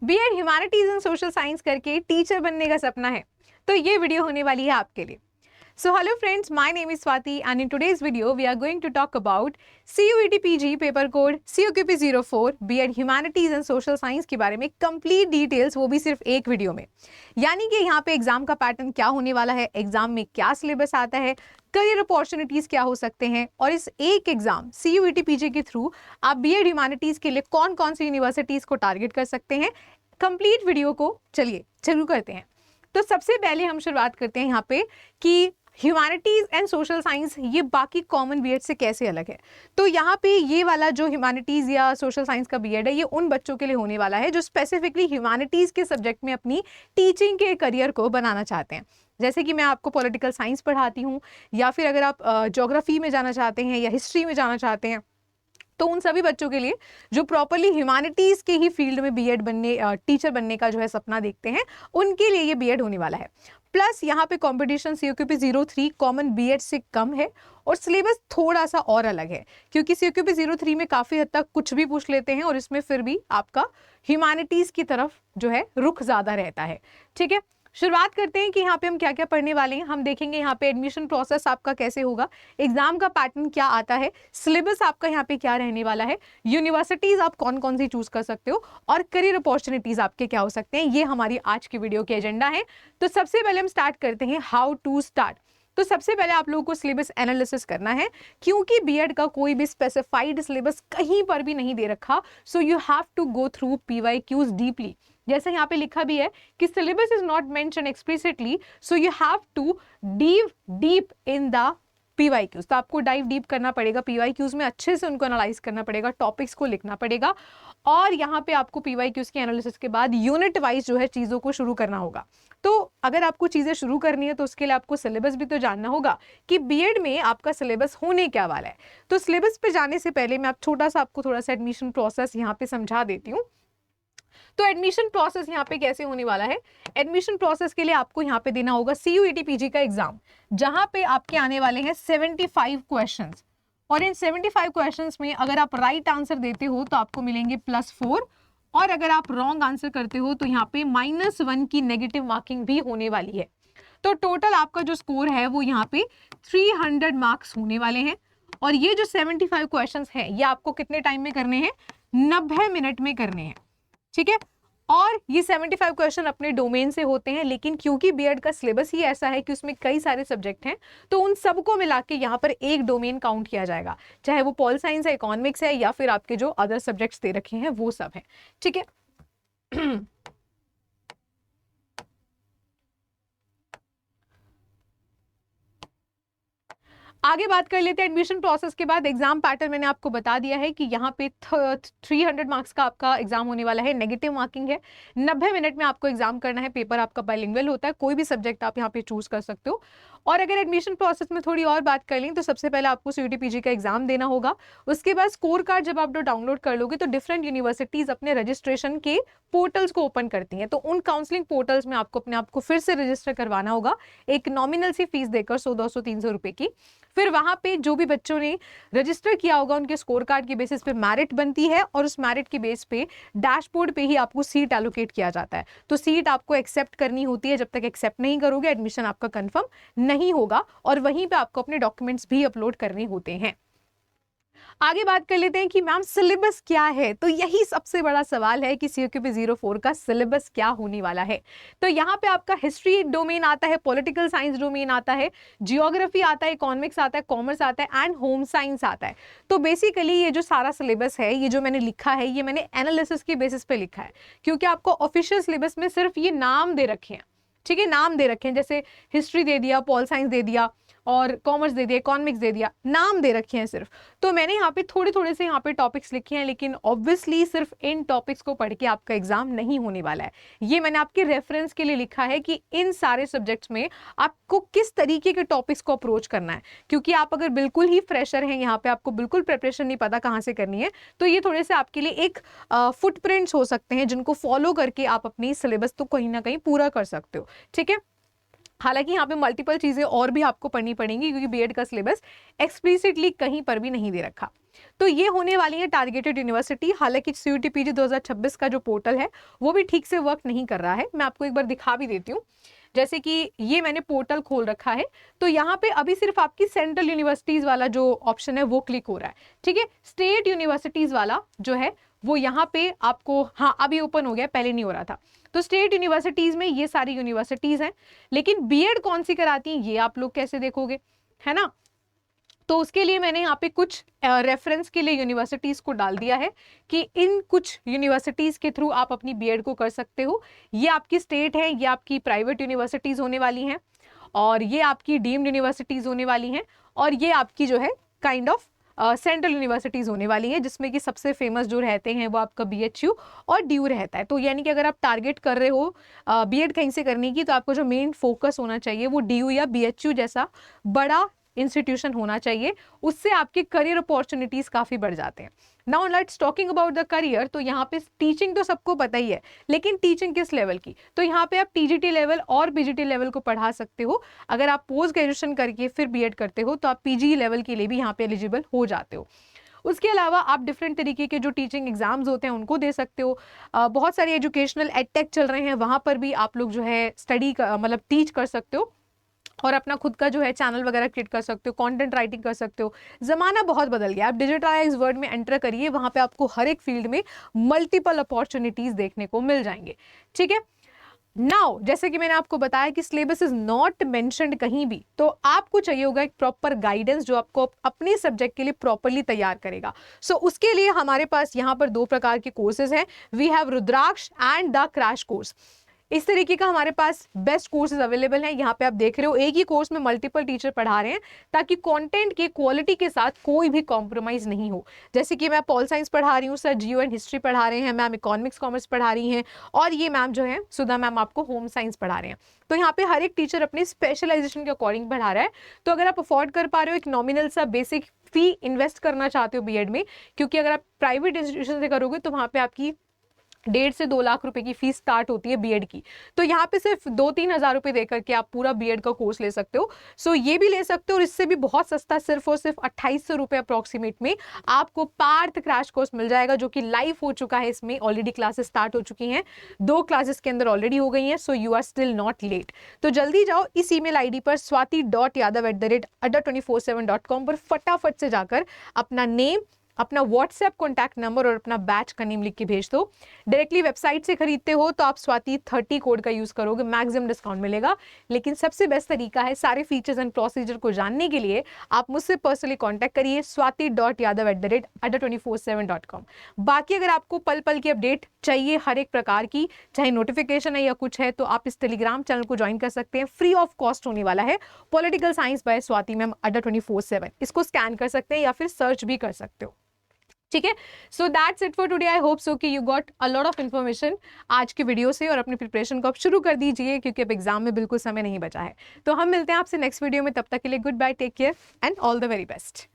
BEd humanities and social science करके teacher बनने का सपना है, तो ये वीडियो होने वाली है आपके लिए। So hello friends, my name is Swati and in today's video we are going to talk about CUET PG paper code CUQP 04 BEd Humanities and Social Science के बारे में कंप्लीट डिटेल्स, वो भी सिर्फ एक वीडियो में। यानी कि यहाँ पे एग्जाम का पैटर्न क्या होने वाला है, एग्जाम में क्या सिलेबस आता है, करियर अपॉर्चुनिटीज क्या हो सकते हैं, और इस एक एग्जाम CUET PG के थ्रू आप BEd ह्यूमैनिटीज के लिए कौन कौन सी यूनिवर्सिटीज को टारगेट कर सकते हैं। कंप्लीट वीडियो को चलिए शुरू करते हैं। तो सबसे पहले हम शुरुआत करते हैं यहाँ पे कि ह्यूमैनिटीज एंड सोशल साइंस ये बाकी कॉमन बीएड से कैसे अलग है। तो यहाँ पे ये वाला जो ह्यूमैनिटीज या सोशल साइंस का बीएड है, ये उन बच्चों के लिए होने वाला है जो स्पेसिफिकली ह्यूमैनिटीज के सब्जेक्ट में अपनी टीचिंग के करियर को बनाना चाहते हैं। जैसे कि मैं आपको पॉलिटिकल साइंस पढ़ाती हूँ, या फिर अगर आप ज्योग्राफी में जाना चाहते हैं या हिस्ट्री में जाना चाहते हैं, तो उन सभी बच्चों के लिए जो प्रॉपरली ह्यूमैनिटीज के ही फील्ड में बीएड बनने, टीचर बनने का जो है सपना देखते हैं, उनके लिए ये बीएड होने वाला है। प्लस यहाँ पे कंपटीशन CUQP 03 कॉमन बीएड से कम है और सिलेबस थोड़ा सा और अलग है, क्योंकि CUQP 03 में काफी हद तक कुछ भी पूछ लेते हैं और इसमें फिर भी आपका ह्यूमैनिटीज की तरफ जो है रुख ज्यादा रहता है। ठीक है, शुरुआत करते हैं कि यहाँ पे हम क्या क्या पढ़ने वाले हैं। हम देखेंगे यहाँ पे एडमिशन प्रोसेस आपका कैसे होगा, एग्जाम का पैटर्न क्या आता है, सिलेबस आपका यहाँ पे क्या रहने वाला है, यूनिवर्सिटीज आप कौन कौन सी चूज कर सकते हो, और करियर अपॉर्चुनिटीज आपके क्या हो सकते हैं। ये हमारी आज की वीडियो के एजेंडा है। तो सबसे पहले हम स्टार्ट करते हैं हाउ टू स्टार्ट। तो सबसे पहले आप लोगों को सिलेबस एनालिसिस करना है, क्योंकि बीएड का कोई भी स्पेसिफाइड सिलेबस कहीं पर भी नहीं दे रखा। So you have to go through PYQs deeply. जैसे यहाँ पे लिखा भी है कि syllabus is not mention explicitly, so you have to dive deep in the PYQs। तो आपको डाइव डीप करना पड़ेगा PYQs में, अच्छे से उनको एनालाइज करना पड़ेगा, टॉपिक्स को लिखना पड़ेगा, और यहाँ पे आपको PYQs के एनालिसिस के बाद यूनिट वाइज जो है चीज़ों को शुरू करना होगा। तो अगर आपको चीज़ें शुरू करनी है तो उसके लिए आपको सिलेबस भी तो जानना होगा कि बीएड में आपका सिलेबस होने क्या वाला है। तो सिलेबस पे जाने से पहले मैं आपको थोड़ा सा एडमिशन प्रोसेस यहाँ पे समझा देती हूँ। तो एडमिशन प्रोसेस यहाँ पे कैसे होने वाला है। एडमिशन प्रोसेस के लिए आपको यहाँ पे देना होगा CUET PG का एग्जाम, जहां पे आपके आने वाले हैं 75 क्वेश्चंस, और इन 75 क्वेश्चंस में अगर आप राइट आंसर देते हो तो आपको मिलेंगे +4, और अगर आप रॉन्ग आंसर करते हो तो यहाँ पे -1 की नेगेटिव मार्किंग भी होने वाली है। तो टोटल आपका जो स्कोर है वो यहाँ पे 300 मार्क्स होने वाले हैं। और ये जो 75 क्वेश्चंस है ये आपको कितने टाइम में करने हैं, 90 मिनट में करने हैं। ठीक है, और ये 75 क्वेश्चन अपने डोमेन से होते हैं, लेकिन क्योंकि बीएड का सिलेबस ही ऐसा है कि उसमें कई सारे सब्जेक्ट हैं, तो उन सबको मिला के यहाँ पर एक डोमेन काउंट किया जाएगा, चाहे वो पॉल साइंस है, इकोनॉमिक्स है, या फिर आपके जो अदर सब्जेक्ट्स दे रखे हैं वो सब है। ठीक है आगे बात कर लेते हैं एडमिशन प्रोसेस के बाद। एग्जाम पैटर्न मैंने आपको बता दिया है कि यहाँ पे 300 मार्क्स का आपका एग्जाम होने वाला है, नेगेटिव मार्किंग है, 90 मिनट में आपको एग्जाम करना है। पेपर आपका बाइलिंगुअल होता है, कोई भी सब्जेक्ट आप यहाँ पे चूज कर सकते हो। और अगर एडमिशन प्रोसेस में थोड़ी और बात कर लें तो सबसे पहले आपको CUET PG का एग्जाम देना होगा। उसके बाद स्कोर कार्ड जब आप डाउनलोड कर लोगे तो डिफरेंट यूनिवर्सिटीज अपने रजिस्ट्रेशन के पोर्टल्स को ओपन करती हैं, तो उन काउंसलिंग पोर्टल्स में आपको अपने आप को फिर से रजिस्टर करवाना होगा, एक नॉमिनल सी फीस देकर 100, 200, 300 रुपए की। फिर वहां पे जो भी बच्चों ने रजिस्टर किया होगा उनके स्कोर कार्ड के बेसिस पे मेरिट बनती है, और उस मेरिट के बेस पे डैशबोर्ड पे ही आपको सीट एलोकेट किया जाता है। तो सीट आपको एक्सेप्ट करनी होती है, जब तक एक्सेप्ट नहीं करोगे एडमिशन आपका कंफर्म नहीं होगा, और वहीं पे आपको अपने डॉक्यूमेंट्स भी अपलोड करने होते हैं। आगे बात कर लेते हैं कि मैम सिलेबस क्या है। तो यही सबसे बड़ा सवाल है कि CUQP 04 का सिलेबस क्या होने वाला है। तो यहाँ पे आपका हिस्ट्री डोमेन आता है, पॉलिटिकल साइंस डोमेन आता है, जियोग्राफी आता है, इकोनॉमिक्स आता है, कॉमर्स आता है, एंड होम साइंस आता है। तो बेसिकली ये जो सारा सिलेबस है, ये जो मैंने लिखा है, ये मैंने एनालिसिस के बेसिस पे लिखा है, क्योंकि आपको ऑफिशियल सिलेबस में सिर्फ ये नाम दे रखे हैं। ठीक है, नाम दे रखे हैं, जैसे हिस्ट्री दे दिया, पॉल साइंस दे दिया, और कॉमर्स दे दिया, इकोनॉमिक्स दे दिया, नाम दे रखे हैं सिर्फ। तो मैंने यहाँ पे थोड़े थोड़े से यहाँ पे टॉपिक्स लिखे हैं, लेकिन ऑब्वियसली सिर्फ इन टॉपिक्स को पढ़ के आपका एग्जाम नहीं होने वाला है। ये मैंने आपके रेफरेंस के लिए लिखा है कि इन सारे सब्जेक्ट्स में आपको किस तरीके के टॉपिक्स को अप्रोच करना है, क्योंकि आप अगर बिल्कुल ही फ्रेशर हैं, यहाँ पे आपको बिल्कुल प्रिपरेशन नहीं पता कहाँ से करनी है, तो ये थोड़े से आपके लिए एक फुटप्रिंट्स हो सकते हैं, जिनको फॉलो करके आप अपनी सिलेबस तो कहीं ना कहीं पूरा कर सकते हो। ठीक है, हालांकि यहाँ पे मल्टीपल चीजें और भी आपको पढ़नी पड़ेंगी क्योंकि बीएड का सिलेबस एक्सप्लिसिटली कहीं पर भी नहीं दे रखा। तो ये होने वाली है टारगेटेड यूनिवर्सिटी। हालांकि CUET PG 2026 का जो पोर्टल है वो भी ठीक से वर्क नहीं कर रहा है। मैं आपको एक बार दिखा भी देती हूँ, जैसे कि ये मैंने पोर्टल खोल रखा है, तो यहाँ पे अभी सिर्फ आपकी सेंट्रल यूनिवर्सिटीज वाला जो ऑप्शन है वो क्लिक हो रहा है, ठीक है। स्टेट यूनिवर्सिटीज वाला जो है वो यहाँ पे आपको, हाँ अभी ओपन हो गया, पहले नहीं हो रहा था। तो स्टेट यूनिवर्सिटीज में ये सारी यूनिवर्सिटीज हैं, लेकिन बीएड कौन सी कराती हैं ये आप लोग कैसे देखोगे, है ना। तो उसके लिए मैंने यहाँ पे कुछ रेफरेंस के लिए यूनिवर्सिटीज को डाल दिया है कि इन कुछ यूनिवर्सिटीज के थ्रू आप अपनी बीएड को कर सकते हो। ये आपकी स्टेट है, ये आपकी प्राइवेट यूनिवर्सिटीज होने वाली हैं, और ये आपकी डीम्ड यूनिवर्सिटीज होने वाली हैं, और ये आपकी जो है काइंड ऑफ सेंट्रल यूनिवर्सिटीज होने वाली है, जिसमें कि सबसे फेमस जो रहते हैं वो आपका BHU और DU रहता है। तो यानी कि अगर आप टारगेट कर रहे हो बीएड कहीं से करने की, तो आपको जो मेन फोकस होना चाहिए वो DU या BHU जैसा बड़ा इंस्टीट्यूशन होना चाहिए। उससे आपके करियर अपॉर्चुनिटीज काफी बढ़ जाते हैं। Now let's talking about the career. तो यहाँ पे टीचिंग तो सबको पता ही है, लेकिन टीचिंग किस लेवल की, तो यहाँ पे आप TGT लेवल और PGT लेवल को पढ़ा सकते हो। अगर आप पोस्ट ग्रेजुएशन करके फिर बीएड करते हो तो आप PG लेवल के लिए भी यहाँ पे एलिजिबल हो जाते हो। उसके अलावा आप डिफरेंट तरीके के जो टीचिंग एग्जाम्स होते हैं उनको दे सकते हो। बहुत सारे एजुकेशनल एडटेक चल रहे हैं, वहाँ पर भी आप लोग जो है स्टडी मतलब टीच कर सकते हो और अपना खुद का जो है चैनल वगैरह क्रिएट कर सकते हो, कंटेंट राइटिंग कर सकते हो। जमाना बहुत बदल गया, आप डिजिटलाइज वर्ल्ड में एंटर करिए, वहां पे आपको हर एक फील्ड में मल्टीपल अपॉर्चुनिटीज देखने को मिल जाएंगे, ठीक है। नाउ जैसे कि मैंने आपको बताया कि सिलेबस इज नॉट मेंशन्ड कहीं भी, तो आपको चाहिए होगा एक प्रॉपर गाइडेंस जो आपको अपने सब्जेक्ट के लिए प्रॉपरली तैयार करेगा। सो उसके लिए हमारे पास यहाँ पर 2 प्रकार के कोर्सेज हैं। We have Rudraksh and the crash course. इस तरीके का हमारे पास बेस्ट कोर्सेज अवेलेबल हैं। यहाँ पे आप देख रहे हो एक ही कोर्स में मल्टीपल टीचर पढ़ा रहे हैं, ताकि कंटेंट की क्वालिटी के साथ कोई भी कॉम्प्रोमाइज नहीं हो। जैसे कि मैं पॉल साइंस पढ़ा रही हूँ, सर जियो एंड हिस्ट्री पढ़ा रहे हैं, मैम इकोनॉमिक्स कॉमर्स पढ़ा रही हैं, और ये मैम जो है सुधा मैम आपको होम साइंस पढ़ा रहे हैं। तो यहाँ पे हर एक टीचर अपने स्पेशलाइजेशन के अकॉर्डिंग पढ़ा रहा है। तो अगर आप अफोर्ड कर पा रहे हो, एक नॉमिनल सा बेसिक फी इन्वेस्ट करना चाहते हो बीएड में, क्योंकि अगर आप प्राइवेट इंस्टीट्यूशन से करोगे तो वहाँ पे आपकी 1.5 से 2 लाख रुपए की फीस स्टार्ट होती है बीएड की। तो यहाँ पे सिर्फ 2-3 हज़ार रुपए देकर के आप पूरा बीएड का कोर्स ले सकते हो। सो ये भी ले सकते हो, और इससे भी बहुत सस्ता सिर्फ और सिर्फ 2800 रुपए अप्रोक्सीमेट में आपको पार्थ क्रैश कोर्स मिल जाएगा, जो कि लाइव हो चुका है। इसमें ऑलरेडी क्लासेस स्टार्ट हो चुकी हैं, 2 क्लासेस के अंदर ऑलरेडी हो गई हैं। So you are still not late. तो जल्दी जाओ इस ईमेल आईडी पर swati.yadav@adda247.com पर फटाफट से जाकर अपना नेम, अपना व्हाट्सएप कॉन्टैक्ट नंबर और अपना बैच का नेम लिख के भेज दो। डायरेक्टली वेबसाइट से खरीदते हो तो आप स्वाति 30 कोड का यूज करोगे, मैक्सिमम डिस्काउंट मिलेगा। लेकिन सबसे बेस्ट तरीका है, सारे फीचर्स एंड प्रोसीजर को जानने के लिए आप मुझसे पर्सनली कॉन्टैक्ट करिए swati.yadav@adda247.com। बाकी अगर आपको पल पल की अपडेट चाहिए हर एक प्रकार की, चाहे नोटिफिकेशन है या कुछ है, तो आप इस टेलीग्राम चैनल को ज्वाइन कर सकते हैं। फ्री ऑफ कॉस्ट होने वाला है, political science by Swati ma'am adda247। इसको स्कैन कर सकते हैं या फिर सर्च भी कर सकते हो, ठीक है। So that's it for today. I hope so कि you got a lot of information आज के वीडियो से, और अपनी प्रिपरेशन को आप शुरू कर दीजिए, क्योंकि अब एग्जाम में बिल्कुल समय नहीं बचा है। तो हम मिलते हैं आपसे नेक्स्ट वीडियो में, तब तक के लिए good bye, take care and all the very best.